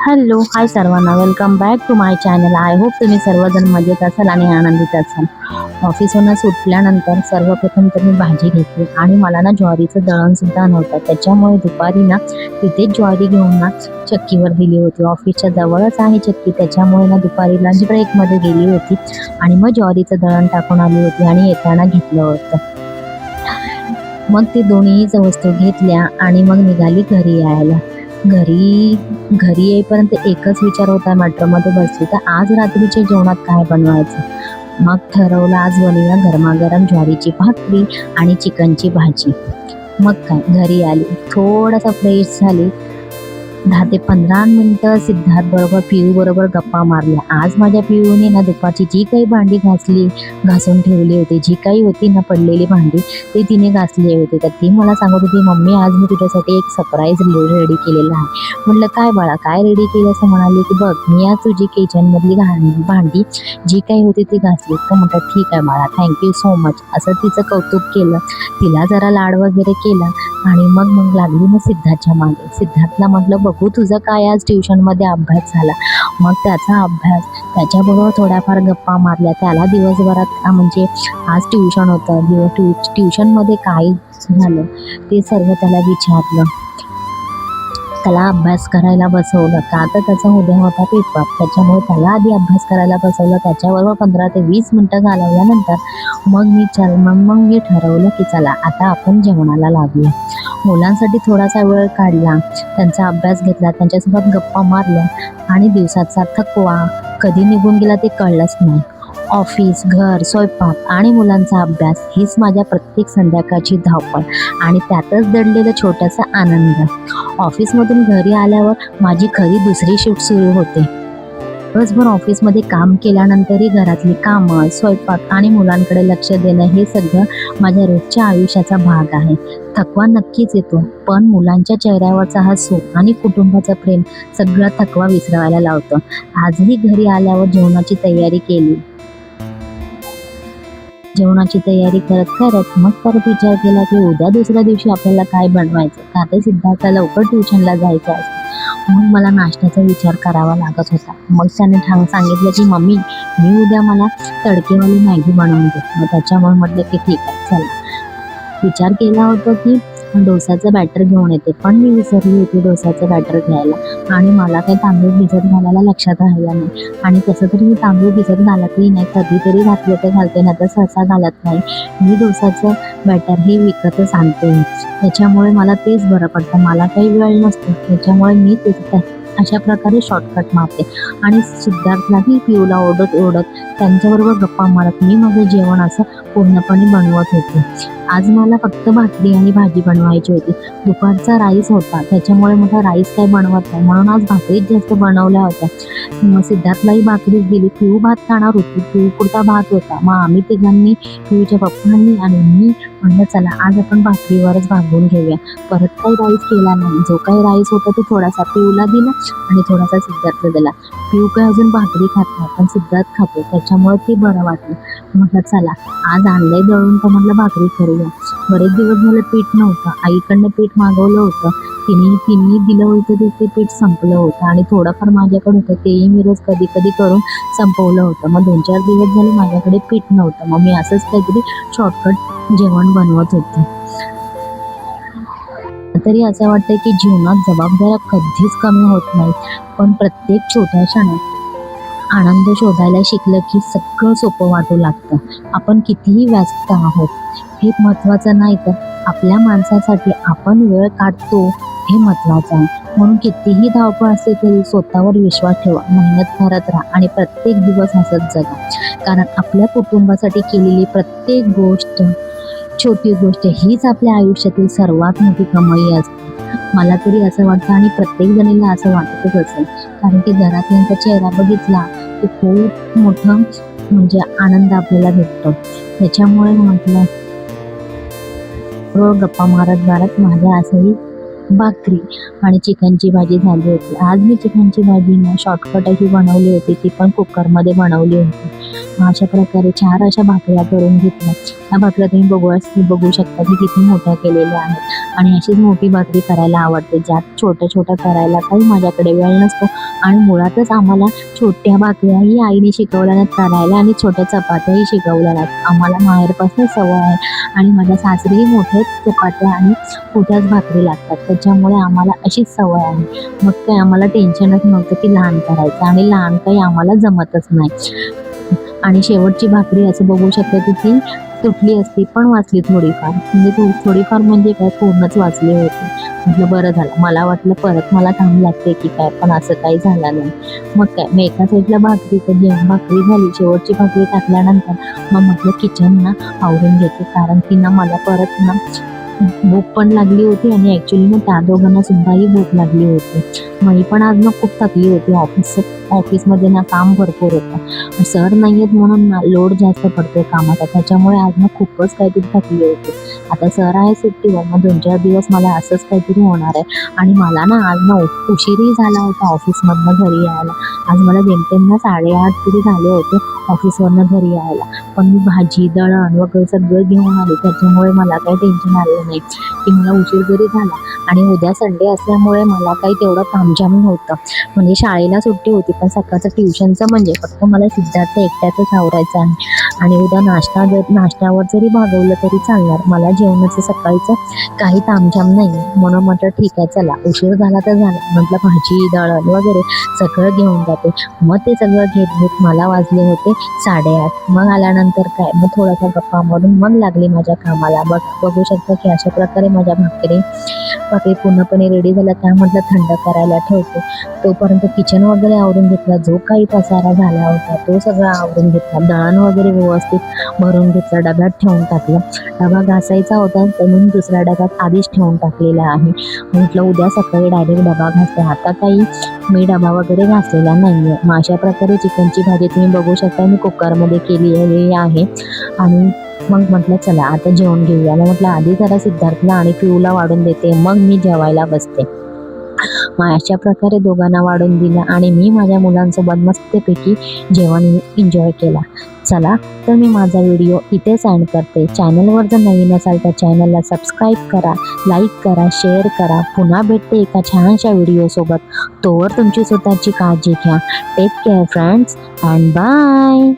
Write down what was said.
Hello, hi सर्वांना, welcome back to my channel. I hope तुम्ही सर्वजण मजेत असाल आणि आनंदित असाल. ऑफिसहून सुटल्यानंतर सर्वप्रथम तर मी भाजी घेतली आणि मला ना ज्वारीचं दळणसुद्धा नव्हतं. त्याच्यामुळे दुपारी ना तिथेच ज्वारी घेऊन ना चक्कीवर दिली होती. ऑफिसच्या जवळच आहे चक्की, त्याच्यामुळे ना दुपारी लंच ब्रेकमध्ये गेली होती आणि मग ज्वारीचं दळण टाकून आली होती आणि येताना घेतलं होतं. मग ते दोन्ही वस्तू घेतल्या आणि मग निघाली घरी यायला. घरी घरी येईपर्यंत एकच विचार होता, मेट्रोमध्ये बसली तर आज रात्रीच्या जेवणात काय बनवायचं. मग ठरवलं आज बनवूया गरमागरम ज्वारीची भाकरी आणि चिकनची भाजी. मग काय घरी आली, थोडासा फ्रेश झाली. 10 ते 15 मिनिटं सिद्धार्थ बरोबर, पिऊ बरोबर गप्पा मारल्या. आज माझ्या पिऊने ना दुपारची जी काही भांडी घासून ठेवली होती, जी काही होती ना पडलेली भांडी, ती तिने घासली होती. तर ती मला सांगत होती, मम्मी आज मी तुझ्यासाठी एक सरप्राईज रेडी केलेला आहे. म्हटलं काय बाळा, काय रेडी केलं? असं म्हणाली की बघ, मी आज तुझी किचनमधली भांडी जी काही होती ती घासली. तर म्हटलं ठीक आहे बाळा, थँक्यू सो मच. असं तिचं कौतुक केलं, तिला जरा लाड वगैरे केला आणि मग लागली मग सिद्धार्थच्या मागे. सिद्धार्थला म्हटलं बघू तुझं काय आज ट्युशनमध्ये अभ्यास झाला. मग त्याचा अभ्यास, त्याच्याबरोबर थोड्याफार गप्पा मारल्या. त्याला दिवसभरात म्हणजे आज ट्युशन होतं, ट्युशनमध्ये काय झालं ते सर्व त्याला विचारलं. त्याला अभ्यास करायला बसवलं का तर त्याचा उद्या होता पेपर, त्याच्यामुळे त्याला आधी अभ्यास करायला बसवलं. त्याच्याबरोबर 15 ते 20 मिनिटं घालवल्यानंतर मग मी ठरवलं की चला आता आपण जेवणाला लागूया. मुलांसाठी थोडासा वेळ काढला, त्यांचा अभ्यास घेतला, त्यांच्यासोबत गप्पा मारल्या आणि दिवसाचा थकवा कधी निघून गेला ते कळलंच नाही. ऑफिस, घर, स्वयंपाक आणि मुलांचा अभ्यास हीच माझ्या प्रत्येक संध्याकाळची धावपळ आणि त्यातच दडलेला छोटासा आनंद. ऑफिसमधून घरी आल्यावर माझी खरी दुसरी शिफ्ट सुरू होते. दिवसभर ऑफिसमध्ये काम केल्यानंतरही घरातली कामं, स्वयंपाक आणि मुलांकडे लक्ष देणं हे सगळं माझ्या रोजच्या आयुष्याचा भाग आहे. थकवा नक्कीच येतो, पण मुलांच्या चेहऱ्यावरचा हसू आणि कुटुंबाचं प्रेम सगळा थकवा विसरायला लावतं. आजही घरी आल्यावर जेवणाची तयारी केली. जेवणाची तयारी करत मग परत विचार केला की उद्या दुसऱ्या दिवशी आपल्याला काय बनवायचं, का तर सिद्धार्थला लवकर ट्युशनला जायचं असतं. मग मला नाश्त्याचा विचार करावा लागत होता. मग त्याने सांगितलं की मम्मी, मी उद्या मला तडकेवाली मॅगी बनवून दे. मग त्याच्यामुळे म्हटलं की ठीक आहे चला. विचार केला होता की डोसाचं बॅटर घेऊन येते, पण मी विसरली होती डोसाचं बॅटर घ्यायला आणि मला काही तांदूळ भिजत घालायला लक्षात राहिलं नाही. आणि तसं तरी मी तांदूळ भिजत घालतही नाही, कधीतरी घातलं तर घालते, नाही तर सहसा घालत नाही. मी डोसाचं बॅटर हे विकतच आणते, त्याच्यामुळे मला तेच बरं पडतं, मला काही वेळ नसतो, त्याच्यामुळे मी तेच अशा प्रकारे शॉर्टकट मारते. आणि सिद्धार्थलाही पिऊला ओढत त्यांच्याबरोबर गप्पा मारत मी माझं जेवण असं पूर्णपणे बनवत होते. आज मला फक्त भाकरी आणि भाजी बनवायची होती. दुपारचा राईस होता, त्याच्यामुळे मला राईस काय बनवत नाही, म्हणून आज भाकरीच जास्त बनवल्या होत्या. मग सिद्धार्थलाही भाकरीच दिली. पिऊ भात खाणार होती, पिऊ पुरता भात होता. मग आम्ही तिघांनी, पिऊच्या पप्पांनी आणि मी म्हणलं चला आज आपण भाकरीवरच भागवून घेऊया. परत काही राईस केला नाही. जो काही राईस होता तो थोडासा पिऊला दिला आणि थोडासा सिद्धार्थला दिला. पिऊ काय अजून भाकरी खात नाही, पण सिद्धार्थ खातो, त्याच्यामुळे ते बरं वाटलं. म्हटलं चला आज आणलंय दळून तर म्हटलं भाकरी करूया. बरेच दिवस झाले पीठ नव्हतं, आईकडनं पीठ मागवलं होतं, तिने दिलं होतं, ते पीठ संपलं होतं आणि थोडंफार माझ्याकडे होतं, तेही मी रोज कधी करून संपवलं होतं. मग 2-4 दिवस झाले माझ्याकडे पीठ नव्हतं. मग मी असंच काहीतरी शॉर्टकट जेवण बनवत होते. तरी असं वाटतं की जीवनात जबाबदाऱ्या कधीच कमी होत नाहीत, पण प्रत्येक छोट्या क्षणात आनंद शोधायला शिकलं की सगळं सोपं वाटू लागतं. आपण कितीही व्यस्त आहोत हे महत्त्वाचं नाही, तर आपल्या माणसासाठी आपण वेळ काढतो हे महत्त्वाचं आहे. म्हणून कितीही धावपळ असते तरी स्वतःवर विश्वास ठेवा, मेहनत करत राहा आणि प्रत्येक दिवस हसत जगा. कारण आपल्या कुटुंबासाठी केलेली प्रत्येक गोष्ट, छोटी गोष्ट हीच आपल्या आयुष्यातील सर्वात मोठी कमाई असते. मला तरी असं वाटतं आणि प्रत्येक जणीला असं वाटतच असेल, कारण की घरातल्यांचा चेहरा बघितला की खूप मोठं म्हणजे आनंद आपल्याला भेटतो. त्याच्यामुळे म्हटलं गप्पा मारत माझ्या असंही भाकरी आणि चिकनची भाजी झाली होती. आज मी चिकनची भाजी ना शॉर्टकट अशी बनवली होती, ती पण कुकरमध्ये बनवली होती. अशा प्रकारे 4 अशा भाकऱ्या करून घेतल्या. या भाकऱ्या तुम्ही बघू शकता की किती मोठ्या केलेल्या आहेत आणि अशीच मोठी भाकरी करायला आवडते, ज्यात छोट्या छोट्या करायला काही माझ्याकडे वेळ नसतो. आणि मुळातच आम्हाला छोट्या भाकऱ्याही आईने शिकवल्या नाहीत करायला आणि छोट्या चपात्याही शिकवल्या नाहीत. आम्हाला माहेरपासून सवय आहे आणि माझ्या सासरीही मोठ्याच चपात्या आणि मोठ्याच भाकरी लागतात, त्याच्यामुळे आम्हाला अशीच सवय आहे. मग काही आम्हाला टेन्शनच नव्हतं की लहान करायचं आणि लहान काही आम्हाला जमतच नाही. आणि शेवटची भाकरी असं बघू शकता की ती तुटली असती पण वाचली थोडीफार, म्हणजे थोडीफार म्हणजे काय पूर्णच वाचली होती. म्हटलं बरं झालं, मला वाटलं परत मला काम लागते की काय, पण असं काही झालं नाही. मग काय, मी एका साईडला भाकरी झाली, शेवटची भाकरी टाकल्यानंतर मग म्हटलं किचन ना आवरून घेते, कारण की ना मला परत ना भूक पण लागली होती आणि ॲक्च्युली ना त्या दोघांना सुद्धाही भूक लागली होती. मी पण आज ना खूप थकली होती. ऑफिसमध्ये ना काम भरपूर होतं, सर नाही आहेत म्हणून ना लोड जास्त पडतोय कामाचा, त्याच्यामुळे आज ना खूपच काहीतरी थकली होती. आता सर आहे सुट्टीवर, मग 2-4 दिवस मला असंच काहीतरी होणार आहे. आणि मला ना आज ना उशीरही झाला होता ऑफिसमधनं घरी यायला. आज मला जेमतेम ना 8:30 तरी झाले होते ऑफिसवरनं घरी यायला. पण मी भाजी दळण वगैरे सगळं घेऊन आले, त्याच्यामुळे मला काही टेन्शन आलं नाही की मला उशीर जरी झाला. आणि उद्या संडे असल्यामुळे मला काही तेवढं तामझाम नव्हतं, म्हणजे शाळेला सुट्टी होती, पण सकाळचं ट्युशनचं म्हणजे फक्त मला सिद्धार्थ एकट्याचंच आवरायचं आहे. आणि उद्या नाश्त्यावर जरी भागवलं तरी चालणार, मला जेवणाचं सकाळचं काही तामझाम नाही आहे. म्हणून म्हटलं ठीक आहे, चला उशीर झाला तर झाला, म्हटलं भाजी दळण वगैरे सगळं घेऊन जाते. मग ते सगळं घेत मला वाजले होते 8:30. मग आल्यानंतर काय, मग थोडासा गप्पा मारून मग लागली माझ्या कामाला. बघू शकता की अशा प्रकारे माझ्या भाकरी पूर्णपणे रेडी झाल्या, त्या म्हटलं थंड करायला ठेवते. तोपर्यंत किचन वगैरे आवरून घेतला, जो काही पसारा झाला होता तो सगळा आवरून घेतला, दळण वगैरे व्यवस्थित भरून घेतलं, डब्यात ठेवून टाकलं. डबा घासायचा होता म्हणून दुसऱ्या डब्यात आधीच ठेवून टाकलेला आहे. म्हटलं उद्या सकाळी डायरेक्ट डबा घासते, आता काही मी डबा वगैरे घासलेला नाही आहे. मग अशा प्रकारे चिकनची भाजी तुम्ही बघू शकता मी कुकरमध्ये केलेली आहे. आणि मग म्हटलं चला आता जेवण घेऊया. मग म्हटलं आधी जरा सिद्धार्थला आणि पिऊला वाढून देते, मग मी जेवायला बसते. मग अशा प्रकारे दोघांना वाढून दिलं आणि मी माझ्या मुलांसोबत मस्तपैकी जेवण एन्जॉय केला. चला तर मी माझा व्हिडिओ इथेच एंड करते. चॅनलवर जर नवीन असाल तर चॅनलला सबस्क्राईब करा, लाईक करा, शेअर करा. पुन्हा भेटते एका छानशा व्हिडिओसोबत. तोवर तुमची स्वतःची काळजी घ्या. Take care friends and bye.